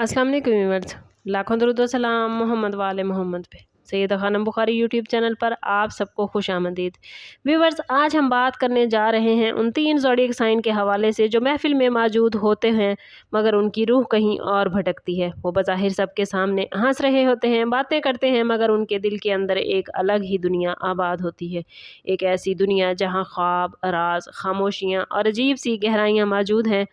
अस्सलाम वालेकुम व्यूअर्स, लाखों दरूद व सलाम मोहम्मद वाले मोहम्मद पे। सैयदा खानम बुखारी यूट्यूब चैनल पर आप सबको खुश आमदीद। व्यूअर्स, आज हम बात करने जा रहे हैं उन 3 ज़ोडिएक साइन के हवाले से जो महफिल में मौजूद होते हैं मगर उनकी रूह कहीं और भटकती है। वो बज़ाहिर सबके सामने हंस रहे होते हैं, बातें करते हैं, मगर उनके दिल के अंदर एक अलग ही दुनिया आबाद होती है। एक ऐसी दुनिया जहाँ ख्वाब, राज, खामोशियाँ और अजीब सी गहराइयाँ मौजूद हैं।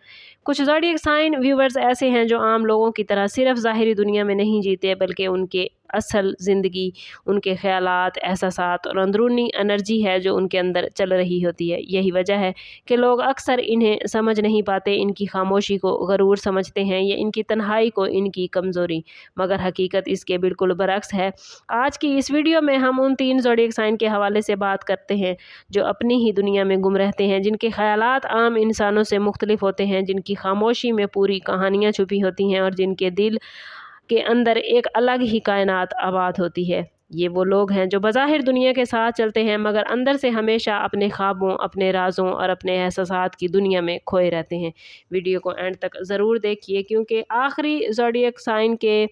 कुछ ज़ोडिएक साइन व्यूवर्स ऐसे हैं जो आम लोगों की तरह सिर्फ ज़ाहिरी दुनिया में नहीं जीते, बल्कि उनके असल ज़िंदगी, उनके ख़यालात, एहसासात और अंदरूनी एनर्जी है जो उनके अंदर चल रही होती है। यही वजह है कि लोग अक्सर इन्हें समझ नहीं पाते, इनकी खामोशी को गरूर समझते हैं या इनकी तन्हाई को इनकी कमज़ोरी, मगर हकीकत इसके बिल्कुल बरअक्स है। आज की इस वीडियो में हम उन 3 ज़ोडिएक साइन के हवाले से बात करते हैं जो अपनी ही दुनिया में गुम रहते हैं, जिनके ख़यालात आम इंसानों से मुख्तलिफ होते हैं, जिनकी खामोशी में पूरी कहानियाँ छुपी होती हैं और जिनके दिल के अंदर एक अलग ही कायनात आबाद होती है। ये वो लोग हैं जो बज़ाहिर दुनिया के साथ चलते हैं मगर अंदर से हमेशा अपने ख्वाबों, अपने राज़ों और अपने एहसासात की दुनिया में खोए रहते हैं। वीडियो को एंड तक ज़रूर देखिए क्योंकि आखिरी ज़ोडिएक साइन के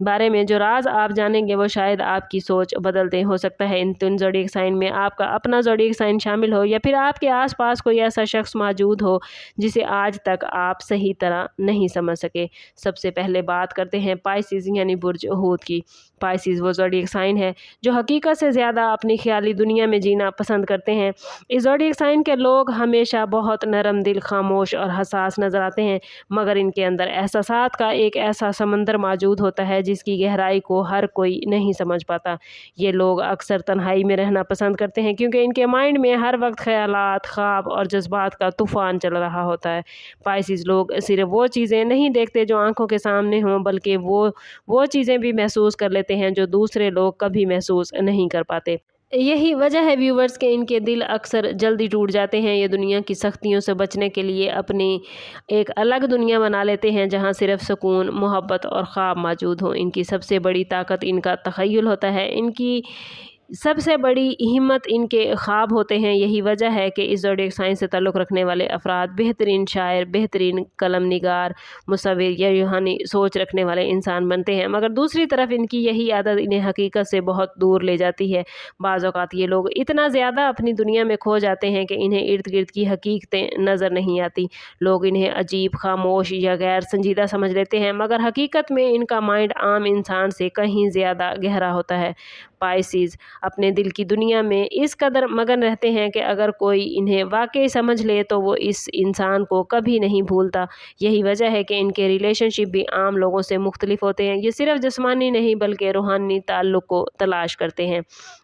बारे में जो राज आप जानेंगे वो शायद आपकी सोच बदल दें। हो सकता है इन 3 ज़ोडिएक साइन में आपका अपना ज़ोडिएक साइन शामिल हो या फिर आपके आसपास कोई ऐसा शख्स मौजूद हो जिसे आज तक आप सही तरह नहीं समझ सके। सबसे पहले बात करते हैं पाइसिस यानी बुर्ज हूत की। पाइसिस वो ज़ोडिएक साइन है जो हकीकत से ज़्यादा अपनी ख्याली दुनिया में जीना पसंद करते हैं। इस ज़ोडिएक साइन के लोग हमेशा बहुत नरम दिल, खामोश और हसास नज़र आते हैं, मगर इनके अंदर एहसासात का एक ऐसा समंदर मौजूद होता है जिसकी गहराई को हर कोई नहीं समझ पाता। ये लोग अक्सर तन्हाई में रहना पसंद करते हैं क्योंकि इनके माइंड में हर वक्त ख्यालात, ख्वाब और जज्बात का तूफ़ान चल रहा होता है। पाइसिस लोग सिर्फ वो चीज़ें नहीं देखते जो आंखों के सामने हों, बल्कि वो चीज़ें भी महसूस कर लेते हैं जो दूसरे लोग कभी महसूस नहीं कर पाते। यही वजह है व्यूवर्स के इनके दिल अक्सर जल्दी टूट जाते हैं। ये दुनिया की सख्तियों से बचने के लिए अपनी एक अलग दुनिया बना लेते हैं जहां सिर्फ सुकून, मोहब्बत और ख्वाब मौजूद हों। इनकी सबसे बड़ी ताकत इनका तख़य्युल होता है, इनकी सबसे बड़ी हिम्मत इनके ख्वाब होते हैं। यही वजह है कि इस ज़ोडिएक साइन से ताल्लुक़ रखने वाले अफराद बेहतरीन शायर, बेहतरीन कलम निगार, मुसव्विर या रूहानी सोच रखने वाले इंसान बनते हैं, मगर दूसरी तरफ इनकी यही आदत इन्हें हकीकत से बहुत दूर ले जाती है। बाज़ औक़ात ये लोग इतना ज़्यादा अपनी दुनिया में खो जाते हैं कि इन्हें इर्द गिर्द की हकीकतें नज़र नहीं आती। लोग इन्हें अजीब, खामोश या गैर संजीदा समझ लेते हैं, मगर हकीकत में इनका माइंड आम इंसान से कहीं ज़्यादा गहरा होता है। पाइसिस अपने दिल की दुनिया में इस कदर मगन रहते हैं कि अगर कोई इन्हें वाकई समझ ले तो वो इस इंसान को कभी नहीं भूलता। यही वजह है कि इनके रिलेशनशिप भी आम लोगों से मुख्तलिफ होते हैं। ये सिर्फ जिस्मानी नहीं बल्कि रूहानी ताल्लुक़ को तलाश करते हैं।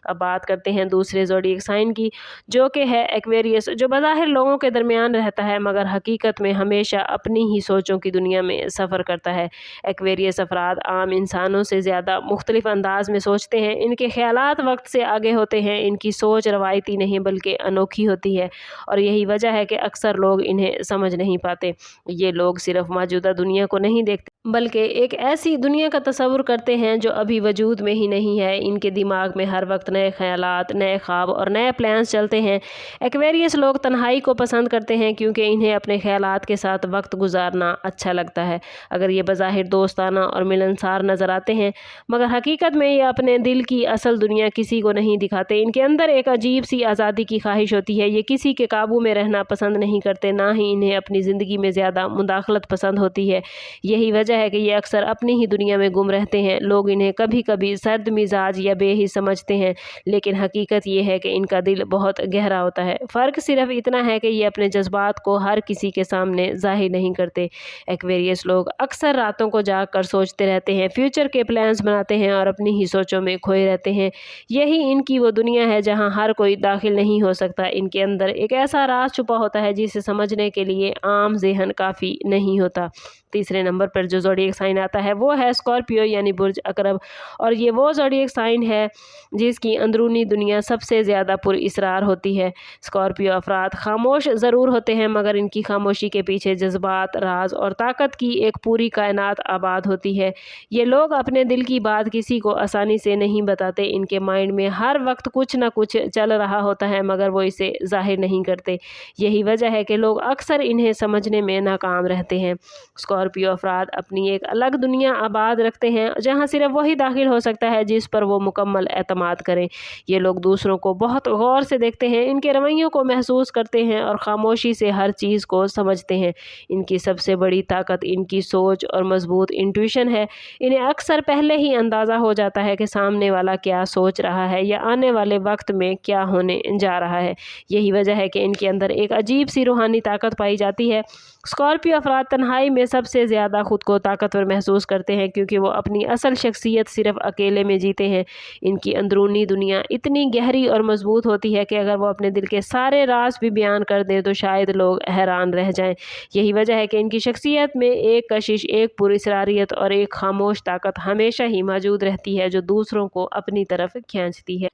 अब बात करते हैं दूसरे ज़ोडिएक साइन की, जो कि है एक्वेरियस, जो बज़ाहिर लोगों के दरमियान रहता है मगर हकीकत में हमेशा अपनी ही सोचों की दुनिया में सफ़र करता है। एक्वेरियस अफराद आम इंसानों से ज़्यादा मुख्तलिफ अंदाज में सोचते हैं। इनके ख्यालात वक्त से आगे होते हैं, इनकी सोच रवायती नहीं बल्कि अनोखी होती है और यही वजह है कि अक्सर लोग इन्हें समझ नहीं पाते। ये लोग सिर्फ मौजूदा दुनिया को नहीं देखते बल्कि एक ऐसी दुनिया का तस्वुर करते हैं जो अभी वजूद में ही नहीं है। इनके दिमाग में हर वक्त नए ख्यालात, नए ख्वाब और नए प्लान्स चलते हैं। एक्वेरियस लोग तन्हाई को पसंद करते हैं क्योंकि इन्हें अपने ख्यालात के साथ वक्त गुजारना अच्छा लगता है। अगर ये बज़ाहिर दोस्ताना और मिलनसार नज़र आते हैं मगर हकीकत में ये अपने दिल की असल दुनिया किसी को नहीं दिखाते। इनके अंदर एक अजीब सी आज़ादी की ख्वाहिश होती है। ये किसी के काबू में रहना पसंद नहीं करते, ना ही इन्हें अपनी ज़िंदगी में ज़्यादा मुदाखलत पसंद होती है। यही वजह है कि ये अक्सर अपनी ही दुनिया में गुम रहते हैं। लोग इन्हें कभी कभी सर्द मिजाज या बेहिस समझते हैं, लेकिन हकीकत ये है कि इनका दिल बहुत गहरा होता है। फ़र्क सिर्फ इतना है कि ये अपने जज्बात को हर किसी के सामने ज़ाहिर नहीं करते। एक्वेरियस लोग अक्सर रातों को जाग कर सोचते रहते हैं, फ्यूचर के प्लान्स बनाते हैं और अपनी ही सोचों में खोए रहते हैं। यही इनकी वो दुनिया है जहाँ हर कोई दाखिल नहीं हो सकता। इनके अंदर एक ऐसा राज छुपा होता है जिसे समझने के लिए आम ज़हन काफ़ी नहीं होता। तीसरे नंबर पर जो ज़ोडिएक साइन आता है वो है स्कॉर्पियो यानी बुर्ज अकरब, और ये वो ज़ोडिएक साइन है जिसकी अंदरूनी दुनिया सबसे ज़्यादा पुरअसरार होती है। स्कॉर्पियो अफराद खामोश ज़रूर होते हैं मगर इनकी खामोशी के पीछे जज्बात, राज और ताकत की एक पूरी कायनात आबाद होती है। ये लोग अपने दिल की बात किसी को आसानी से नहीं बताते। इनके माइंड में हर वक्त कुछ ना कुछ चल रहा होता है मगर वो इसे ज़ाहिर नहीं करते। यही वजह है कि लोग अक्सर इन्हें समझने में नाकाम रहते हैं। स्कॉर्पियो अफराद अपनी एक अलग दुनिया आबाद रखते हैं जहाँ सिर्फ वही दाखिल हो सकता है जिस पर वो मुकम्मल एतमाद करें। ये लोग दूसरों को बहुत गौर से देखते हैं, इनके रवैयों को महसूस करते हैं और खामोशी से हर चीज़ को समझते हैं। इनकी सबसे बड़ी ताकत इनकी सोच और मजबूत इंट्यूशन है। इन्हें अक्सर पहले ही अंदाज़ा हो जाता है कि सामने वाला क्या सोच रहा है या आने वाले वक्त में क्या होने जा रहा है। यही वजह है कि इनके अंदर एक अजीब सी रूहानी ताकत पाई जाती है। स्कॉर्पियो अफराद तन्हाई में सबसे ज़्यादा खुद को ताकतवर महसूस करते हैं क्योंकि वो अपनी असल शख्सियत सिर्फ अकेले में जीते हैं। इनकी अंदरूनी दुनिया इतनी गहरी और मजबूत होती है कि अगर वो अपने दिल के सारे राज भी बयान कर दें तो शायद लोग हैरान रह जाएं। यही वजह है कि इनकी शख्सियत में एक कशिश, एक पुरस्रारियत और एक खामोश ताकत हमेशा ही मौजूद रहती है जो दूसरों को अपनी तरफ खींचती है।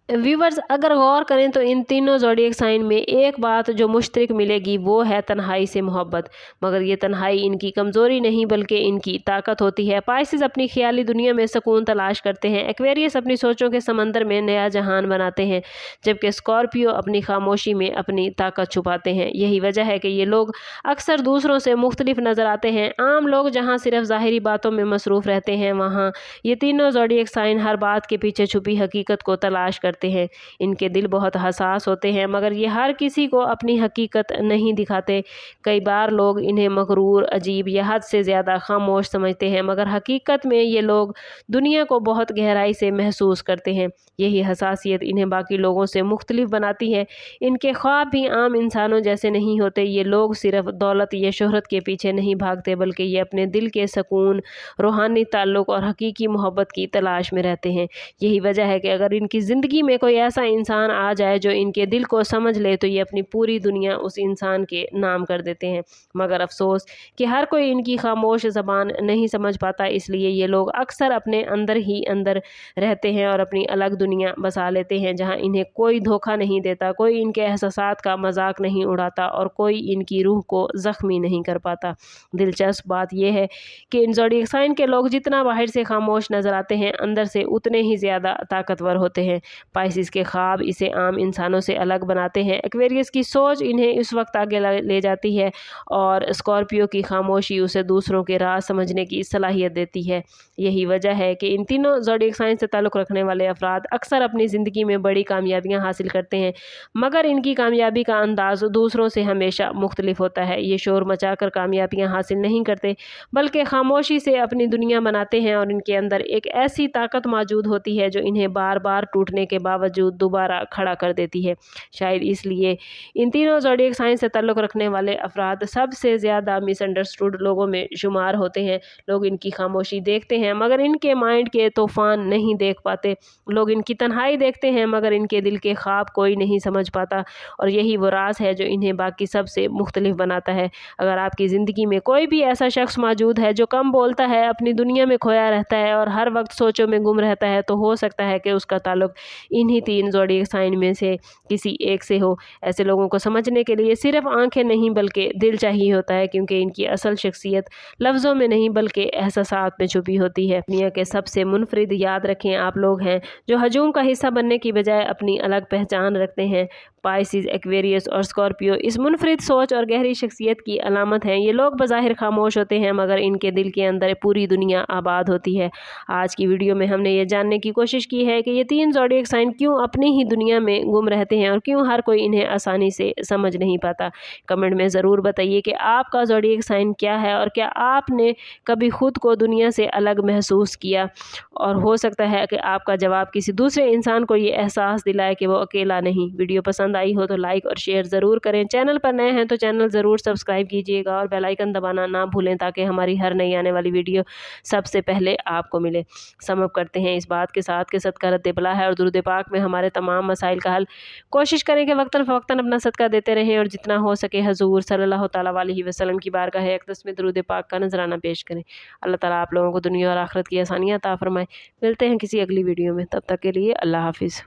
व्यूवर्स, अगर गौर करें तो इन तीनों ज़ोडिएक साइन में एक बात जो मुश्तरक मिलेगी वो है तन्हाई से मोहब्बत। मगर ये तन्हाई इनकी कमज़ोरी नहीं बल्कि इनकी ताकत होती है। पाइसेस अपनी ख्याली दुनिया में सुकून तलाश करते हैं, एक्वेरियस अपनी सोचों के समंदर में नया जहान बनाते हैं, जबकि स्कॉर्पियो अपनी खामोशी में अपनी ताकत छुपाते हैं। यही वजह है कि ये लोग अक्सर दूसरों से मुख्तलिफ नज़र आते हैं। आम लोग जहाँ सिर्फ ज़ाहिरी बातों में मसरूफ़ रहते हैं, वहाँ ये तीनों ज़ोडिएक साइन हर बात के पीछे छुपी हकीकत को तलाश करते हैं। इनके दिल बहुत हसास होते हैं मगर ये हर किसी को अपनी हकीकत नहीं दिखाते। कई बार लोग इन्हें मगरूर, अजीब या हद से ज़्यादा खामोश समझते हैं, मगर हकीकत में ये लोग दुनिया को बहुत गहराई से महसूस करते हैं। यही हसासियत इन्हें बाकी लोगों से मुख्तलिफ बनाती है। इनके ख्वाब भी आम इंसानों जैसे नहीं होते। ये लोग सिर्फ दौलत या शोहरत के पीछे नहीं भागते बल्कि ये अपने दिल के सुकून, रूहानी ताल्लुक़ और हकीकी मोहब्बत की तलाश में रहते हैं। यही वजह है कि अगर इनकी ज़िंदगी में कोई ऐसा इंसान आ जाए जो इनके दिल को समझ ले तो ये अपनी पूरी दुनिया उस इंसान के नाम कर देते हैं। मगर अफसोस कि हर कोई इनकी खामोश ज़बान नहीं समझ पाता, इसलिए ये लोग अक्सर अपने अंदर ही अंदर रहते हैं और अपनी अलग दुनिया बसा लेते हैं जहां इन्हें कोई धोखा नहीं देता, कोई इनके एहसासात का मजाक नहीं उड़ाता और कोई इनकी रूह को ज़ख्मी नहीं कर पाता। दिलचस्प बात यह है कि इन ज़ोडिएक साइन के लोग जितना बाहर से खामोश नज़र आते हैं, अंदर से उतने ही ज़्यादा ताकतवर होते हैं। पाइसेस के ख्वाब इसे आम इंसानों से अलग बनाते हैं, एक्वेरियस की सोच इन्हें इस वक्त आगे ले जाती है और स्कॉर्पियो की खामोशी उसे दूसरों के राज समझने की सलाहियत देती है। यही वजह है कि इन तीनों ज़ोडिएक साइन से ताल्लुक़ रखने वाले अफराद अक्सर अपनी ज़िंदगी में बड़ी कामयाबियाँ हासिल करते हैं, मगर इनकी कामयाबी का अंदाज़ दूसरों से हमेशा मुख्तलिफ होता है। ये शोर मचाकर कामयाबियाँ हासिल नहीं करते बल्कि खामोशी से अपनी दुनिया बनाते हैं और इनके अंदर एक ऐसी ताकत मौजूद होती है जो इन्हें बार बार टूटने के बावजूद दोबारा खड़ा कर देती है। शायद इसलिए इन तीनों ज़ोडिएक साइन से ताल्लुक़ रखने वाले अफराद सबसे ज़्यादा मिसअंडरस्टूड लोगों में शुमार होते हैं। लोग इनकी खामोशी देखते हैं मगर इनके माइंड के तूफ़ान नहीं देख पाते। लोग इनकी तन्हाई देखते हैं मगर इनके दिल के ख्वाब कोई नहीं समझ पाता, और यही वो राज है जो इन्हें बाकी सबसे मुख्तलिफ बनाता है। अगर आपकी ज़िंदगी में कोई भी ऐसा शख्स मौजूद है जो कम बोलता है, अपनी दुनिया में खोया रहता है और हर वक्त सोचों में गुम रहता है, तो हो सकता है कि उसका ताल्लुक़ इन्हीं तीन ज़ोडिएक साइन में से किसी एक से हो। ऐसे लोगों को समझने के लिए सिर्फ आंखें नहीं बल्कि दिल चाहिए होता है, क्योंकि इनकी असल शख्सियत लफ्ज़ों में नहीं बल्कि एहसासात में छुपी होती है। दुनिया के सबसे मुनफरिद, याद रखें, आप लोग हैं जो हजूम का हिस्सा बनने की बजाय अपनी अलग पहचान रखते हैं। पाइसेस, एक्वेरियस और स्कॉर्पियो इस मुनफरिद सोच और गहरी शख्सियत की अलामत हैं। ये लोग बज़ाहिर खामोश होते हैं मगर इनके दिल के अंदर पूरी दुनिया आबाद होती है। आज की वीडियो में हमने ये जानने की कोशिश की है कि ये तीन ज़ोडिएक साइन क्यों अपनी ही दुनिया में गुम रहते हैं और क्यों हर कोई इन्हें आसानी से समझ नहीं पाता। कमेंट में ज़रूर बताइए कि आपका ज़ोडिएक साइन क्या है और क्या आपने कभी खुद को दुनिया से अलग महसूस किया, और हो सकता है कि आपका जवाब किसी दूसरे इंसान को ये एहसास दिलाए कि वो अकेला नहीं। वीडियो पसंद आई हो तो लाइक और शेयर ज़रूर करें। चैनल पर नए हैं तो चैनल ज़रूर सब्सक्राइब कीजिएगा और बेल आइकन दबाना ना भूलें ताकि हमारी हर नई आने वाली वीडियो सबसे पहले आपको मिले। समअप करते हैं इस बात के साथ कि सदका रद्द बला है और दुरूद पाक में हमारे तमाम मसाइल का हल। कोशिश करें कि वक्तन फ़वक्तन अपना सदका देते रहें और जितना हो सके हजूर सल्लल्लाहु तआला अलैहि वसल्लम की बारगाह अक़दस में दुरूद पाक का नजराना पेश करें। अल्लाह ताला आप लोगों को दुनिया और आखिरत की आसानियाँ अता फरमाए। मिलते हैं किसी अगली वीडियो में, तब तक के लिए अल्लाह हाफिज़।